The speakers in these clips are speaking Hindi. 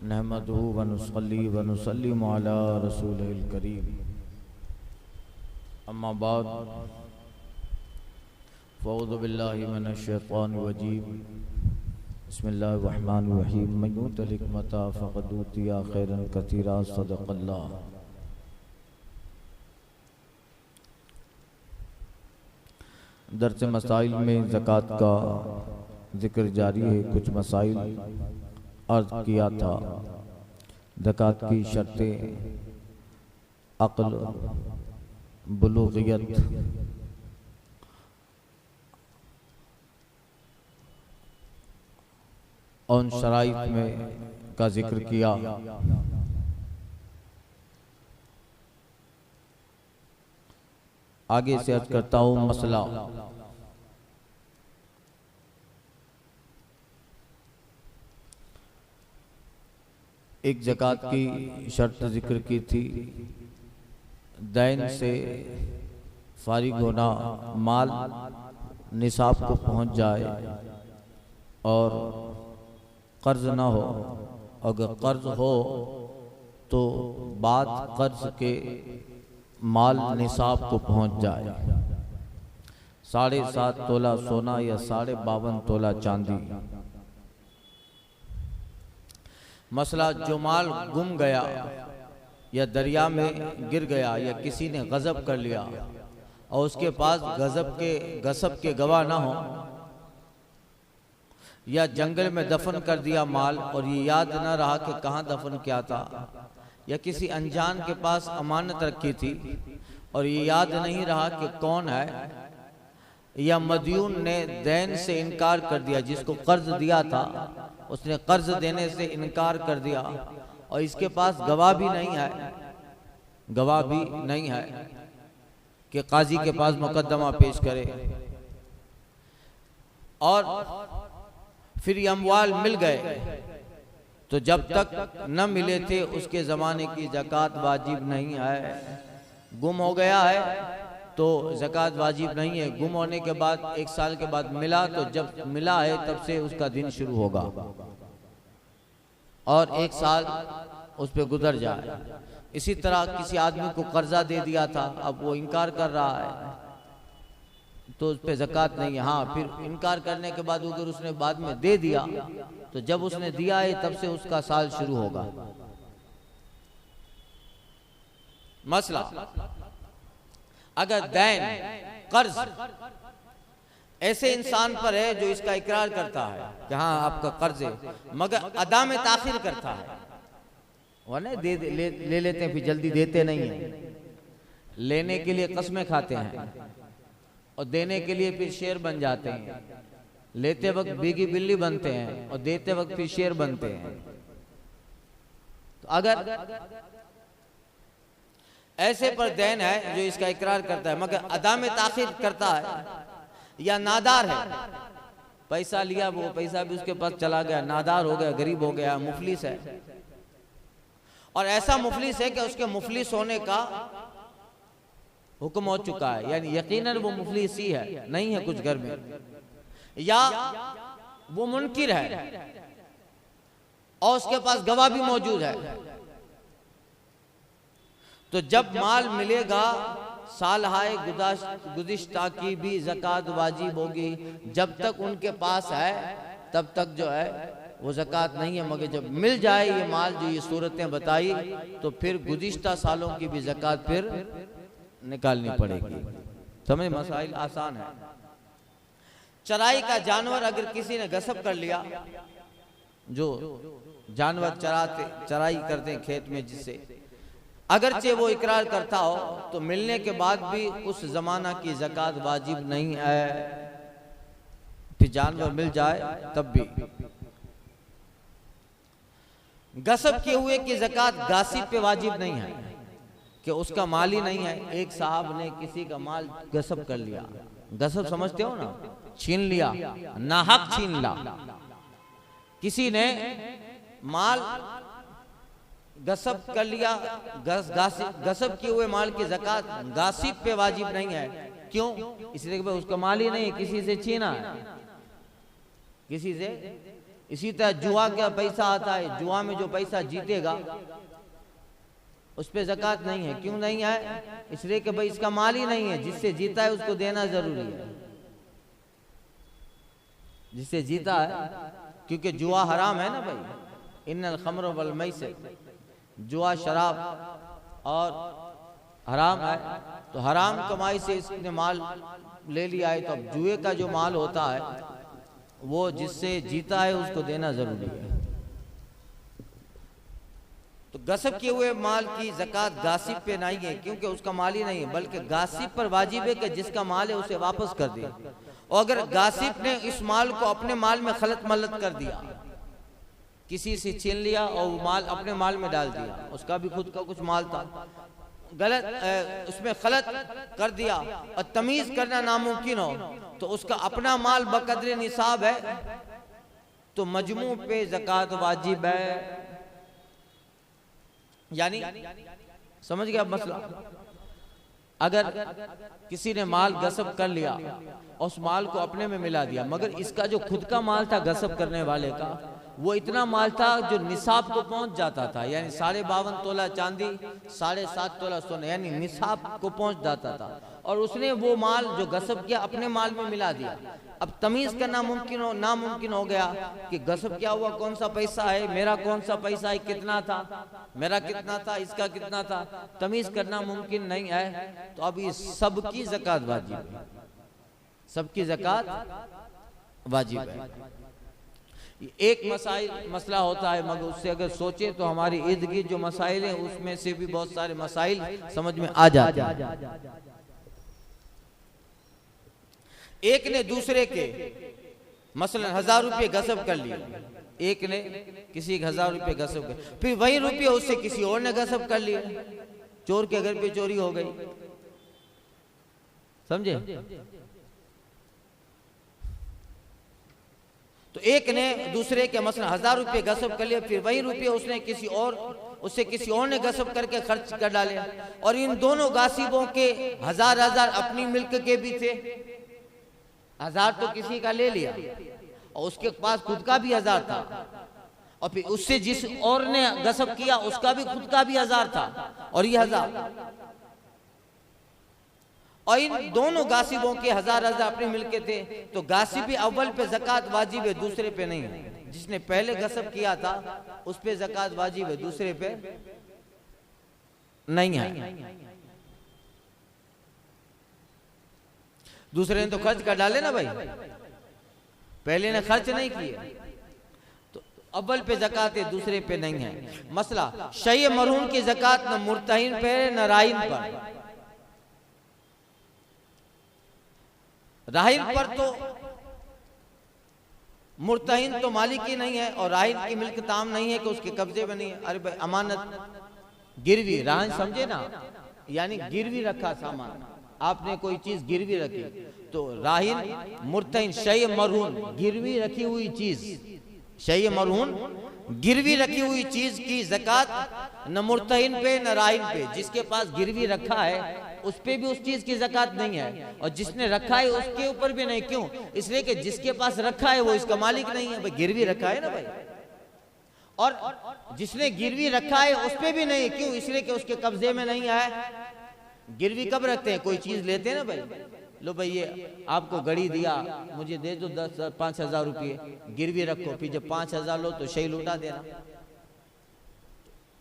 नहमदुहु व नुसल्ली व नुसल्लिमु अला रसूलिल करीम। अम्मा बाद फ़अऊज़ु बिल्लाहि मिनश शैतानिर रजीम। बिस्मिल्लाहिर रहमानिर रहीम। मन यूतिल हिकमता फ़क़द ऊतिया खैरन कसीरा। सदक़ल्लाह। दर्स मसाइल में ज़कात का ज़िक्र जारी है। कुछ मसाइल अर्ज़ किया था। ज़कात की शर्तें, अक़ल, बुलूग़ियत, और उन शराइत में का ज़िक्र किया। आगे से अर्ज़ करता हूँ मसला। एक ज़कात की शर्त जिक्र की थी, दैन से फारिग होना, माल निसाब को पहुंच जाए और कर्ज ना हो। अगर कर्ज हो तो बाद कर्ज के माल निसाब को पहुंच जाए। 7.5 तोला सोना या 52.5 तोला चांदी। मसला, जो माल गुम गया या दरिया में गिर गया या किसी ने गज़ब कर लिया और उसके पास गज़ब के गवाह ना हो, या जंगल में दफन कर दिया माल और ये याद ना रहा कि कहाँ दफन किया था, या किसी अनजान के पास अमानत रखी थी और ये याद नहीं रहा कि कौन है, या मदयून ने दैन से इनकार कर दिया, जिसको कर्ज दिया था उसने कर्ज देने से इनकार कर दिया और इसके पास गवाह भी नहीं है कि काजी के पास मुकदमा पेश करे, और फिर ये अमवाल मिल गए तो जब तक न मिले थे उसके ज़माने की ज़कात वाजिब नहीं है। गुम हो गया है तो ज़कात वाजिब नहीं है। गुम होने के बाद 1 साल के बाद मिला तो जब मिला है तब से उसका दिन शुरू होगा और 1 साल उस पे गुजर जाए। इसी तरह किसी आदमी को कर्जा दे दिया था, अब वो इनकार कर रहा है तो उस पे ज़कात नहीं है। हाँ, फिर इनकार करने के बाद अगर उसने बाद में दे दिया तो जब उसने दिया है तब से उसका साल शुरू होगा। मसला, अगर दैन, कर्ज ऐसे इंसान पर है जो इसका इकरार करता है कि हाँ आपका कर्ज है, मगर अदा में ताखिर करता है, वरना ले लेते हैं फिर जल्दी देते नहीं है। लेने के लिए कस्में खाते हैं और देने के लिए फिर शेर बन जाते हैं। लेते वक्त बीगी बिल्ली बनते हैं और देते वक्त फिर शेर बनते हैं। तो अगर ऐसे पर दैन है जो इसका इकरार करता है मगर अदा में ताखिर करता है, या नादार है, पैसा लिया वो पैसा भी उसके पास चला गया, नादार हो गया, गरीब हो गया, मुफलिस है, और ऐसा मुफलिस है कि उसके मुफलिस होने का हुक्म हो चुका है, यानी यकीनन वो मुफलिस ही है, नहीं है कुछ घर में, या वो मुनकिर है और उसके पास गवाह भी मौजूद है। तो जब माल मिलेगा सालहाए गुज़िश्ता की भी ज़कात वाजिब होगी। जब तक उनके पास है तब तक जो है वो ज़कात नहीं है, मगर जब मिल जाए ये माल, जो ये सूरतें बताई, तो फिर गुज़िश्ता सालों की भी ज़कात फिर निकालनी पड़ेगी। समझ, मसाइल आसान है। चराई का जानवर अगर किसी ने गसब कर लिया, जो जानवर चराई करते हैं खेत में, जिससे अगरचे वो इकरार करता हो तो मिलने के बाद भी उस जमाना की ज़कात वाजिब नहीं है। फिर जानवर मिल जाए तब भी। गसब किए हुए की ज़कात गासिब पे वाजिब नहीं है कि उसका माल ही नहीं है। एक साहब ने किसी का माल गसब कर लिया, गसब समझते हो ना, छीन लिया, नाहक छीन ला। किसी ने माल गसब कर लिया, गसब किए हुए माल की ज़कात गासिब पे वाजिब नहीं है। क्यों? इसलिए कि उसका माल ही नहीं है, किसी से छीना है, किसी से इसी तरह जुआ का पैसा आता है, जुआ में जो पैसा जीतेगा उस पे ज़कात नहीं है। क्यों नहीं है? इसलिए कि भाई इसका माल ही नहीं है, जिससे जीता है उसको देना जरूरी है, जिससे जीता है, क्योंकि जुआ हराम है ना भाई। इन्नल खम्र वल मैसिर, जुआ शराब और हराम है, तो हराम कमाई से इसने माल ले लिया है, तो अब जुए का जो माल होता है वो जिससे जीता है उसको देना जरूरी है। तो गसब किए हुए माल की ज़कात गासिब पे नहीं है, क्योंकि उसका माल ही नहीं है, बल्कि गासिब पर वाजिब है कि जिसका माल है उसे वापस कर दे। और अगर गासिब ने इस माल को अपने माल में खलत मलत कर दिया, किसी से छीन लिया और वो माल अपने माल में डाल दिया, उसका भी खुद का कुछ माल था, गलत उसमें खलत कर दिया और तमीज करना नामुमकिन हो, तो उसका अपना माल बकदरे निसाब है, तो मजमू पे ज़कात वाजिब है। यानी समझ गया मसला? अगर किसी ने माल गसब कर लिया और उस माल को अपने में मिला दिया, मगर इसका जो खुद का माल था गसब करने वाले का, वो इतना माल था जो निसाब को पहुंच जाता था, यानी 52.5 तोला चांदी, 7.5 तोला सोना, यानी निसाब को पहुंच जाता था, और उसने वो माल जो गसब किया अपने माल में मिला दिया। अब तमीज करना नामुमकिन हो गया कि गसब क्या हुआ, कौन सा पैसा है मेरा, कौन सा पैसा है, कितना था मेरा, कितना था इसका, कितना था, तमीज करना मुमकिन नहीं है। तो अब इस सब की ज़कात वाजिब है, सबकी ज़कात वाजिब है। एक मसला होता है, मगर उससे अगर सोचे तो हमारी इर्द गिर्द जो मसाइल हैं उसमें से भी बहुत सारे मसाइल समझ में आ जाते हैं। एक ने दूसरे के मसलन 1000 रुपये गसब कर लिए, एक ने किसी 1000 रुपये गसब कर, फिर वही रुपये उससे किसी और ने गसब कर लिए, चोर के घर पे चोरी हो गई, समझे? तो एक ने दूसरे के मसलन 1000 रुपये गसब कर लिए, फिर वही रुपये उसने उससे किसी और ने गसब करके खर्च कर डाले, और इन दोनों गासिबों के हजार अपनी मिल्क के भी थे। 1000 तो किसी का ले लिया और उसके पास खुद का भी 1000 था, और फिर उससे जिस और ने गसब किया उसका भी खुद का भी 1000 था और ये 1000, और इन दोनों गासिबों के 1000 अपने मिलके थे, तो गासिबी अव्वल पे ज़कात वाजिब है, दूसरे पे नहीं है। जिसने पहले गसब किया था उस पे ज़कात वाजिब है, दूसरे पे नहीं है। दूसरे ने तो खर्च कर डाले ना भाई, पहले ने खर्च नहीं किए, तो अव्वल पे ज़कात है, दूसरे पे नहीं है। मसला शय मरहूम की ज़कात न मुर्तहिन पे न राइन पर। राहिन पर तो मुर्तहिन तो मालिक ही नहीं है, और राहिन की मिल्क ताम नहीं है कि उसके कब्जे में नहीं है। अरे भाई अमानत गिरवी, राहिन समझे ना, यानी गिरवी रखा सामान, आपने कोई चीज गिरवी रखी, तो राहिन मुर्तहिन शय मरहून गिरवी रखी हुई चीज, शय मरहून गिरवी रखी हुई चीज की ज़कात न मुर्तहिन पे न राहिन पे। जिसके पास गिरवी रखा है उस पे भी उस चीज की ज़कात नहीं है, और जिसने रखा है उसके ऊपर भी नहीं। क्यों? इसलिए कि जिसके पास रखा है वो इसका मालिक नहीं है, भाई गिरवी रखा है ना भाई, और जिसने गिरवी रखा है उस पे भी नहीं। क्यों? इसलिए कि उसके कब्जे में नहीं है। गिरवी कब रखते हैं? कोई चीज लेते हैं ना भाई, लो भाई ये आपको घड़ी दिया, मुझे दे दो 5,000 रुपये, गिरवी रखो, फिर जब 5,000 लो तो शही लुटा देना।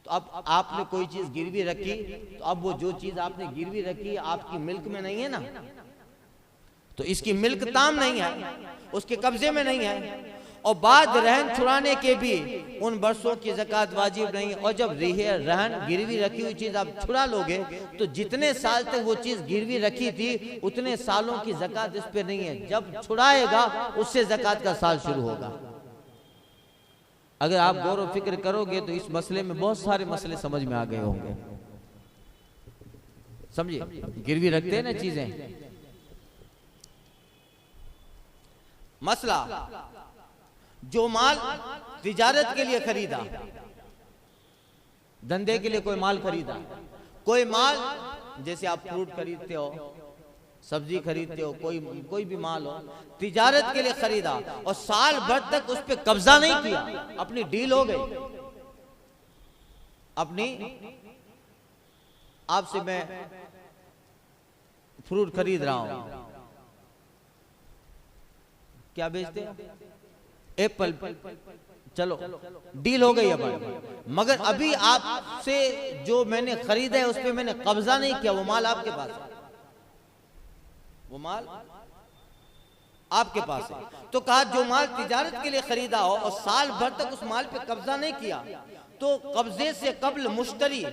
तो अब आपने कोई चीज गिरवी रखी, तो अब वो जो चीज आपने गिरवी रखी आपकी मिल्क में नहीं है ना, तो इसकी मिल्क ताम नहीं है, उसके कब्जे में नहीं है, और बाद रहन छुड़ाने के भी उन बरसों की ज़कात वाजिब नहीं। और जब रहन गिरवी रखी हुई चीज आप छुड़ा लोगे, तो जितने साल तक वो चीज गिरवी रखी थी उतने सालों की ज़कात इस पे नहीं है। जब छुड़ाएगा उससे ज़कात का साल शुरू होगा। अगर आप गौर व फिक्र करोगे तो इस मसले में बहुत सारे मसले समझ में आ गए होंगे। समझिए, गिरवी रखते हैं ना चीजें। मसला जो माल तिजारत के लिए खरीदा, धंधे के लिए कोई माल खरीदा, कोई माल जैसे आप फ्रूट खरीदते हो, सब्जी खरीदते हो, कोई भी माल हो, तिजारत के लिए खरीदा और साल भर तक उस पर कब्जा नहीं किया, अपनी डील हो गई, अपनी आपसे मैं फ्रूट खरीद रहा हूं, क्या बेचते हैं? एप्पल, चलो डील हो गई अब, मगर अभी आपसे जो मैंने खरीदा है उस पर मैंने कब्जा नहीं किया, वो माल आपके पास है, वो माल आपके पास है। तो कहा जो माल तिजारत के लिए खरीदा हो और साल भर तक उस माल पे कब्जा नहीं किया, तो कब्जे से कब्ल मुश्तरी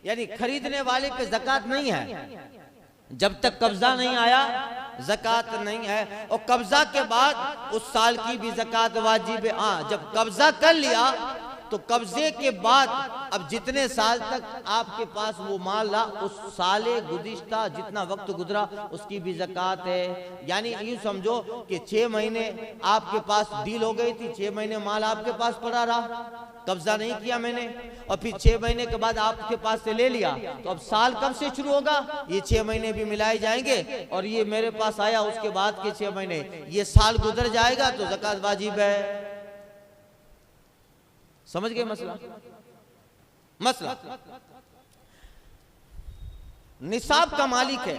यानी खरीदने वाले पे ज़कात नहीं है, जब तक कब्जा नहीं आया ज़कात नहीं है, और कब्जा के बाद उस साल की भी ज़कात वाजिब है। हाँ, जब कब्जा कर लिया तो कब्जे के बाद अब जितने साल तक आपके पास वो माल रहा, उस साले गुज़िश्ता जितना वक्त गुजरा उसकी भी ज़कात है। यानी यूँ समझो कि 6 महीने आपके पास डील हो गई थी, 6 महीने माल आपके पास पड़ा रहा, कब्जा नहीं किया मैंने, और फिर 6 महीने के बाद आपके पास से ले लिया, तो अब साल कब से शुरू होगा? ये 6 महीने भी मिलाए जाएंगे और ये मेरे पास आया उसके बाद के 6 महीने, ये साल गुजर जाएगा तो ज़कात वाजिब है। समझ गए मसला? निसाब का मालिक है,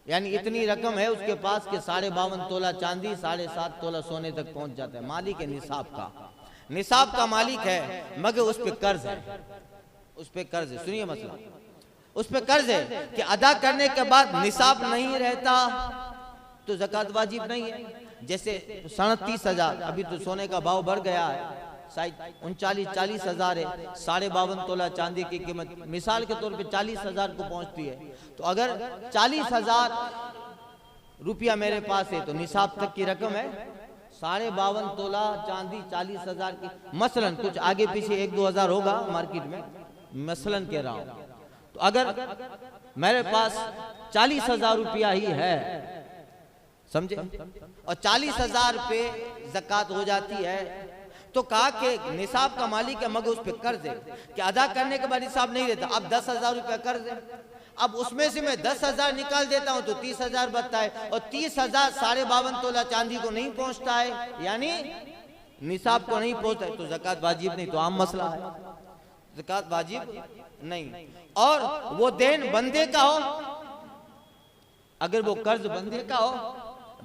यानी इतनी रकम है उसके पास के 52.5 तोला चांदी 7.5 तोला सोने तक पहुंच जाता है, मालिक है निसाब का मालिक है, मगर उस पे कर्ज है, सुनिए मसला, उस पे कर्ज है कि अदा करने के बाद निसाब नहीं रहता तो ज़कात वाजिब नहीं है। जैसे 37,000, अभी तो सोने का भाव बढ़ गया है, शायद 39-40,000 है, 52.5 तोला चांदी की कीमत मिसाल के तौर पे 40,000 को पहुंचती है, तो अगर 40,000 रुपया मेरे पास है तो निसाब तक की रकम है 52.5 तोला चांदी 40,000 की, मसलन कुछ आगे पीछे 1-2 हज़ार होगा मार्केट में, मसलन कह रहा हूं, तो अगर मेरे पास 40,000 रुपया ही है, समझे, और 40,000 पे ज़कात हो जाती है, तो कहा कि निसाब का मालिक है मगर उस पे कर्ज है कि अदा करने के बाद निसाब नहीं रहता। अब 10,000 रुपया कर्ज है, अब उसमें से मैं 10,000 निकाल देता हूं तो 30,000 बचता है, और 30,000 52.5 तोला चांदी को नहीं पहुंचता है, यानी निसाब को नहीं पहुंचता है, तो ज़कात वाजिब नहीं। तो आम मसला है, ज़कात वाजिब नहीं। और वो देन बंदे का हो, अगर वो कर्ज बंदे का हो,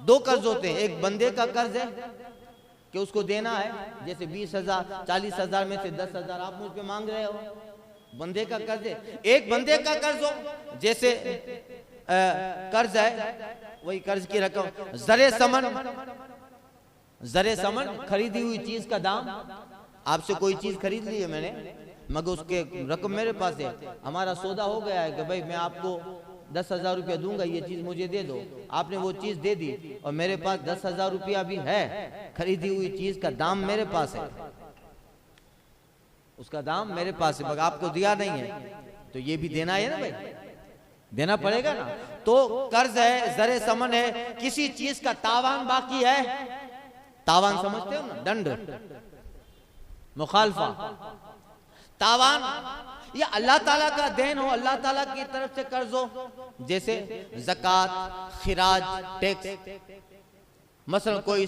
2 कर्ज होते हैं, एक बंदे का कर्ज है कि उसको देना है, जैसे 20,000 40,000 में से 10,000 आप मुझ पे मांग रहे हो, बंदे का कर्ज है। एक बंदे का कर्ज हो, जैसे कर्ज है, वही कर्ज की रकम जरे समन खरीदी हुई चीज का दाम, आपसे कोई चीज खरीद ली है मैंने, मगर उसके रकम मेरे पास है, हमारा सौदा हो गया है कि भाई मैं आपको 10,000 रुपया दूंगा, ये चीज मुझे दे दो, आपने वो चीज दे दी और मेरे पास 10,000 रुपया भी है, खरीदी हुई चीज का दाम मेरे पास है, उसका दाम मेरे पास है, मगर आपको दिया नहीं है, तो ये भी देना है ना भाई, देना पड़ेगा ना। तो कर्ज है, जरे समन है, किसी चीज का तावान बाकी है, तावान समझते हो ना, दंड, मुखालफा, तावान या अल्लाह ताला का देन हो, अल्लाह ताला की तरफ से कर्ज हो, जैसे ज़कात, खिराज, टैक्स। मसलन कोई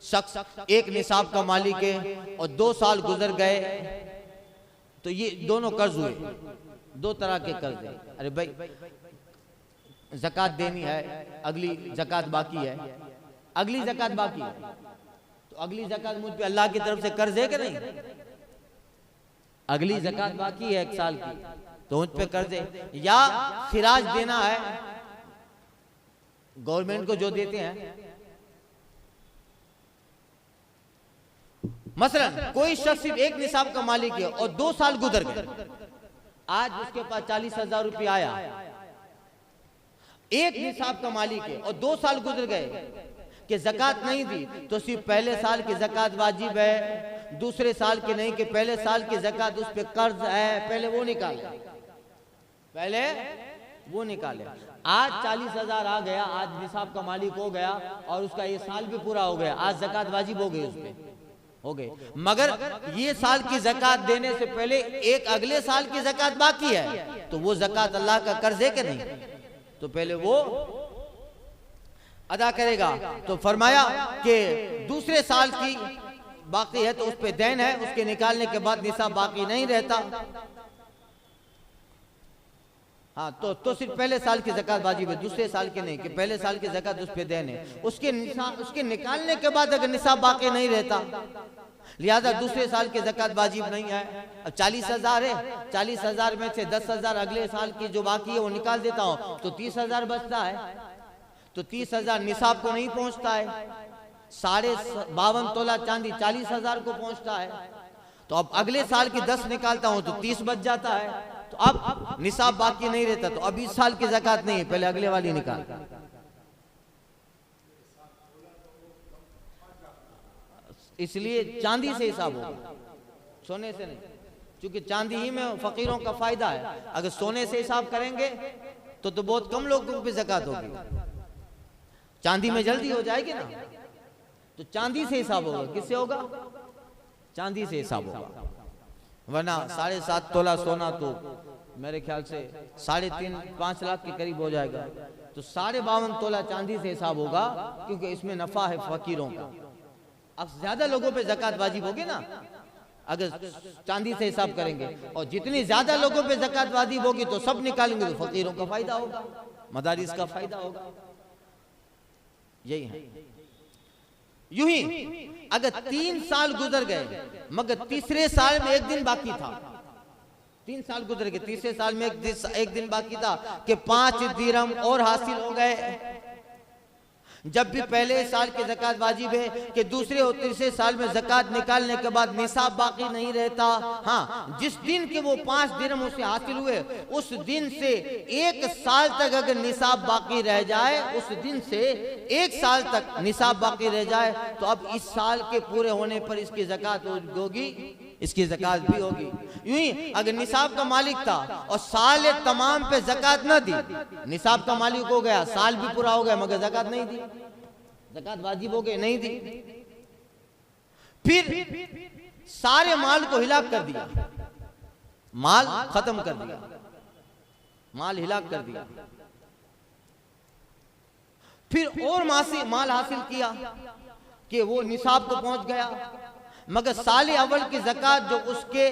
शख्स एक निसाब का मालिक है और 2 साल गुजर गए, तो ये दोनों कर्ज हुए, 2 तरह के कर्ज है। अरे भाई ज़कात देनी है, अगली ज़कात बाकी है, अगली ज़कात बाकी है, तो अगली ज़कात मुझ पे अल्लाह की तरफ से कर्ज है कि नहीं, अगली ज़कात बाकी है 1 साल की, तो उन पे कर्ज है। या खिराज देना है, गवर्नमेंट को जो देते हैं, मसलन कोई शख्स सिर्फ एक निसाब का मालिक है और 2 साल गुजर गए, आज उसके पास 40,000 रुपया आया, एक निसाब का मालिक है और 2 साल गुजर गए कि ज़कात नहीं दी, तो सिर्फ पहले साल की ज़कात वाजिब है, दूसरे साल की नहीं, कि पहले साल की ज़कात उस पे कर्ज है, पहले वो निकाले। आज 40,000 आ गया, आज निसाब का मालिक हो गया और उसका ये साल भी पूरा हो गया, आज ज़कात वाजिब हो गई, उस पे हो गए, मगर ये साल की ज़कात देने से पहले एक अगले साल की ज़कात बाकी है, तो वो ज़कात अल्लाह का कर्ज है कि नहीं, तो पहले वो अदा करेगा। तो फरमाया कि दूसरे साल की बाकी है तो उस पे दैन है, उसके निकालने के बाद निसाब बाकी नहीं रहता। हाँ, तो सिर्फ पहले साल की ज़कात वाजिब है, दूसरे साल के नहीं, कि पहले साल की ज़कात उस पे देन है। उसके निकालने के बाद अगर निसाब बाकी नहीं रहता, लिहाजा दूसरे साल की ज़कात वाजिब नहीं है। अब 40,000 है, 40,000 में से 10,000 अगले साल की जो बाकी है वो निकाल देता हूँ तो 30,000 बचता है। तो 30,000 निसाब को नहीं पहुंचता है। 52.5 तोला चांदी 40,000 को पहुंचता है। तो अब अगले साल की 10 निकालता हूं तो 30 बच जाता है। तो अब निसाब बाकी नहीं रहता, तो अब इस साल की ज़कात नहीं है, पहले अगले वाली निकाल। इसलिए चांदी से हिसाब होगा, सोने से नहीं, क्योंकि चांदी ही में फकीरों का फायदा है। अगर सोने से हिसाब करेंगे तो बहुत कम लोगों पे ज़कात होगी, चांदी में जल्दी हो जाएगी ना। तो चांदी से हिसाब होगा। किससे होगा? चांदी से हिसाब होगा। वरना 7.5 तोला सोना तो मेरे ख्याल से 3.5-5 लाख के करीब हो जाएगा। तो 52.5 तोला चांदी से हिसाब होगा, क्योंकि इसमें नफा है फकीरों का। अब ज्यादा लोगों पे ज़कात वाजिब होगी ना अगर चांदी से हिसाब करेंगे, और जितनी ज्यादा लोगों पे ज़कात वाजिब होगी तो सब निकालेंगे तो फकीरों का फायदा होगा, मदारिस का फायदा होगा। यही है। यूं ही अगर 3 साल गुजर गए मगर तीसरे साल में एक दिन बाकी था, 3 साल गुजर गए, तीसरे साल में एक दिन बाकी था कि 5 दिरहम और हासिल हो गए। जब भी पहले साल की ज़कात वाजिब है कि दूसरे और तीसरे साल में ज़कात निकालने के बाद निसाब बाकी नहीं रहता। हाँ, जिस दिन के वो 5 दिरहम उसे हासिल हुए उस दिन से 1 साल तक अगर निसाब बाकी रह जाए, उस दिन से 1 साल तक निसाब बाकी रह जाए, तो अब इस साल के पूरे होने पर इसकी ज़कात होगी, इसकी ज़कात भी होगी। यूं ही अगर निसाब का मालिक था और साल तमाम पे ज़कात न दी, निसाब का मालिक हो गया, साल भी पूरा हो गया मगर ज़कात नहीं दी, ज़कात वाजिब हो गई, नहीं दी, फिर सारे माल को हिलाक कर दिया, माल खत्म कर दिया, माल हिलाक कर दिया, फिर और माल हासिल किया कि वो निसाब को पहुंच गया, मगर साल अव्वल की ज़कात जो उसके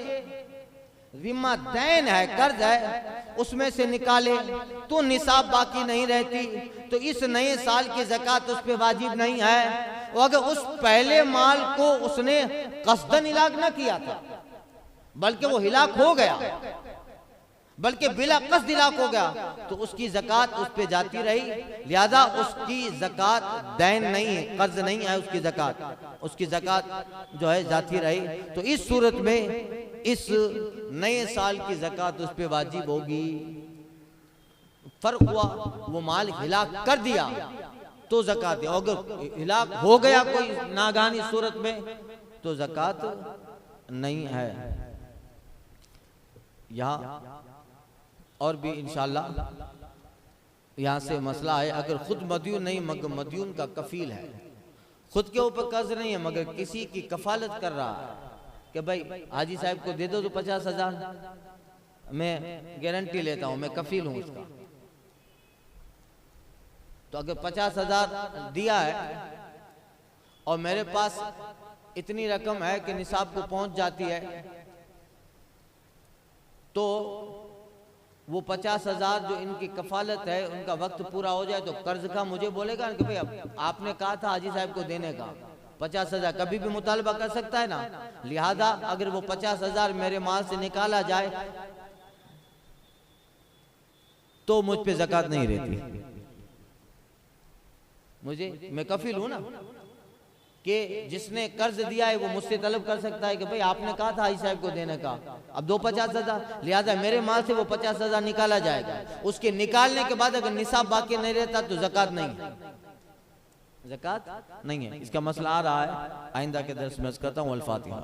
जिम्मा दैन है, कर्ज है, उसमें से निकाले तो निसाब बाकी नहीं रहती, तो इस नए साल की ज़कात उस पे वाजिब नहीं है। और अगर उस पहले माल को उसने कसदन हिलाक न किया था, बल्कि वो हिलाक हो गया, बल्कि बिला कसद हिलाक हो गया, तो उसकी ज़कात उस पे जाती रही। लिहाजा उसकी ज़कात दैन नहीं है, कर्ज नहीं है, उसकी ज़कात, उसकी ज़कात जो है जाती रही। तो इस सूरत में इस नए साल की ज़कात उस पे वाजिब होगी। फर्क हुआ, वो माल हिलाक कर दिया तो ज़कात, अगर हिलाक हो गया कोई नागानी सूरत में तो ज़कात नहीं है। यहाँ और भी इंशाअल्लाह यहाँ से मसला है, अगर खुद मदयून नहीं मगर मदयून का कफील है, खुद के ऊपर कर्ज नहीं है मगर किसी की कफालत कर रहा है कि भाई हाजी साहब को दे दो तो 50,000 मैं गारंटी लेता हूँ, मैं कफील हूँ उसका। तो अगर 50,000 दिया है और मेरे पास इतनी रकम है कि निसाब को पहुंच जाती है, तो वो 50,000 जो इनकी कफालत है उनका वक्त पूरा हो जाए तो कर्ज का मुझे बोलेगा कि भाई अब आपने कहा था हाजी साहब को देने का, 50,000 कभी भी मुतालबा कर सकता है ना। लिहाजा अगर वो 50,000 मेरे माल से निकाला जाए तो मुझ पे ज़कात नहीं रहती, मैं कफील हूं ना, कि जिसने कर्ज दिया है वो मुझसे तलब कर सकता है कि भाई आपने कहा था हाजी साहब को देने का, अब दो 50,000, लिहाजा मेरे माल से वो 50,000 निकाला जाएगा। उसके निकालने के बाद अगर निसाब बाकी नहीं रहता तो ज़कात नहीं है, ज़कात नहीं है। इसका मसला आ रहा है, आइंदा के दर्स में करता हूँ। अल फातिहा।